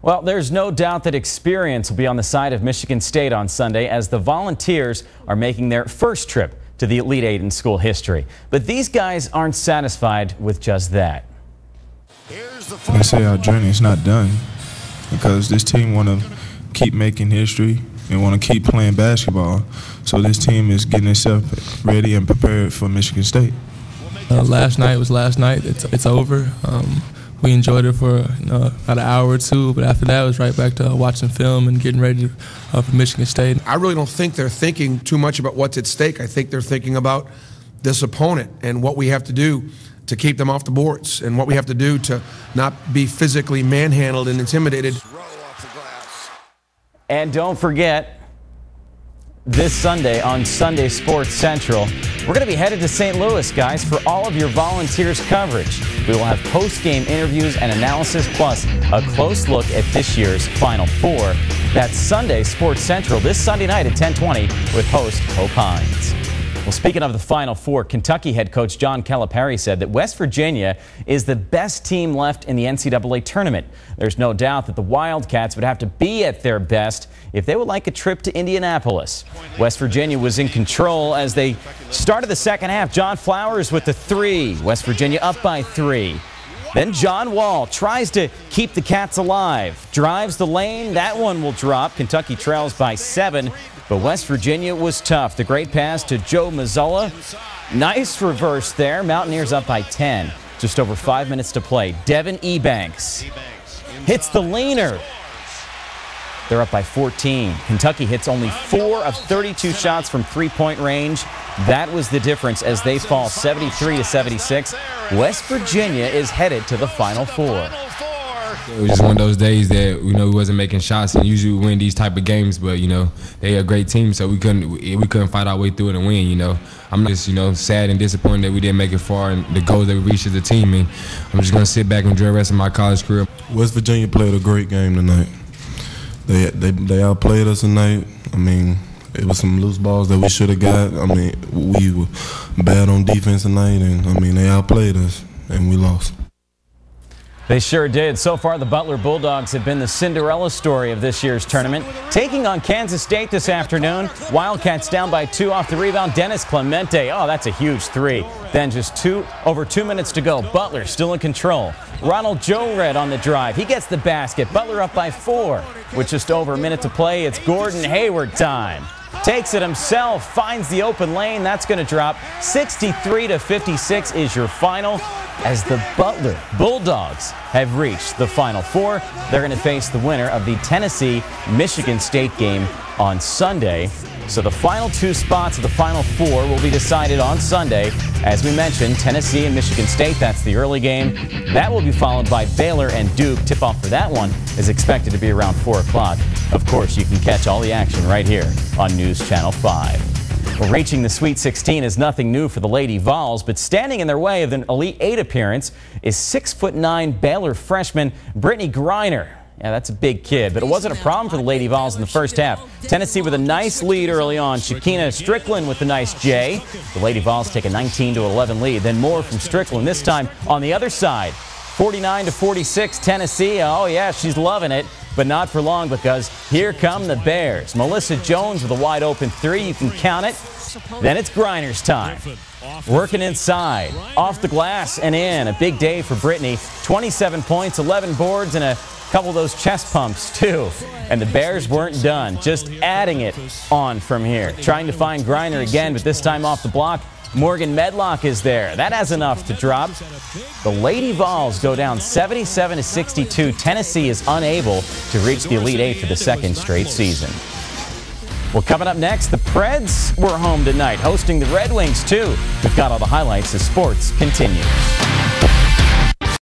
Well, there's no doubt that experience will be on the side of Michigan State on Sunday as the Volunteers are making their first trip to the Elite Eight in school history. But these guys aren't satisfied with just that. I say our journey is not done because this team want to keep making history and want to keep playing basketball. So this team is getting itself ready and prepared for Michigan State. Last night was last night. It's over. We enjoyed it for about an hour or two, but after that it was right back to watching film and getting ready for Michigan State. I really don't think they're thinking too much about what's at stake. I think they're thinking about this opponent and what we have to do to keep them off the boards and what we have to do to not be physically manhandled and intimidated. And don't forget, this Sunday on Sunday Sports Central, we're going to be headed to St. Louis, guys, for all of your Volunteers coverage. We will have post-game interviews and analysis, plus a close look at this year's Final Four. That's Sunday Sports Central this Sunday night at 10:20 with host Hope Hines. Well, speaking of the Final Four, Kentucky head coach John Calipari said that West Virginia is the best team left in the NCAA tournament. There's no doubt that the Wildcats would have to be at their best if they would like a trip to Indianapolis. West Virginia was in control as they started the second half. John Flowers with the three. West Virginia up by 3. Then John Wall tries to keep the Cats alive. Drives the lane. That one will drop. Kentucky trails by 7. But West Virginia was tough. The great pass to Joe Mazzola. Nice reverse there. Mountaineers up by 10. Just over 5 minutes to play. Devin Ebanks hits the leaner. They're up by 14. Kentucky hits only 4 of 32 shots from three-point range. That was the difference as they fall 73-76. West Virginia is headed to the Final Four. It was just one of those days that we wasn't making shots, and usually we win these type of games, but they are a great team, so we couldn't fight our way through it and win. I'm just sad and disappointed that we didn't make it far and the goals that we reached as a team. And I'm just gonna sit back and enjoy the rest of my college career. West Virginia played a great game tonight. They outplayed us tonight. It was some loose balls that we should have got. We were bad on defense tonight, and they outplayed us and we lost. They sure did. So far, the Butler Bulldogs have been the Cinderella story of this year's tournament. Taking on Kansas State this afternoon. Wildcats down by 2 off the rebound. Dennis Clemente. Oh, that's a huge 3. Then just over 2 minutes to go. Butler still in control. Ronald Joe-Red on the drive. He gets the basket. Butler up by 4. With just over a minute to play, it's Gordon Hayward time. Takes it himself. Finds the open lane. That's going to drop. 63-56 is your final. As the Butler Bulldogs have reached the Final Four, they're going to face the winner of the Tennessee-Michigan State game on Sunday. So the final 2 spots of the Final Four will be decided on Sunday. As we mentioned, Tennessee and Michigan State, that's the early game. That will be followed by Baylor and Duke. Tip-off for that one is expected to be around 4 o'clock. Of course, you can catch all the action right here on News Channel 5. Well, reaching the Sweet 16 is nothing new for the Lady Vols, but standing in their way of an Elite Eight appearance is 6'9" Baylor freshman Brittany Griner. Yeah, that's a big kid, but it wasn't a problem for the Lady Vols in the first half. Tennessee with a nice lead early on. Shakina Strickland with a nice J. The Lady Vols take a 19-11 lead. Then more from Strickland, this time on the other side. 49-46 Tennessee. Oh, yeah, she's loving it. But not for long because here come the Bears. Melissa Jones with a wide open 3. You can count it. Then it's Griner's time. Working inside, off the glass and in. A big day for Brittany. 27 points, 11 boards, and a couple of those chest pumps too. And the Bears weren't done, just adding it on from here. Trying to find Griner again, but this time off the block. Morgan Medlock is there. That has enough to drop. The Lady Vols go down 77-62. Tennessee is unable to reach the Elite Eight for the 2nd straight season. Well, coming up next, the Preds were home tonight, hosting the Red Wings too. We've got all the highlights as sports continues.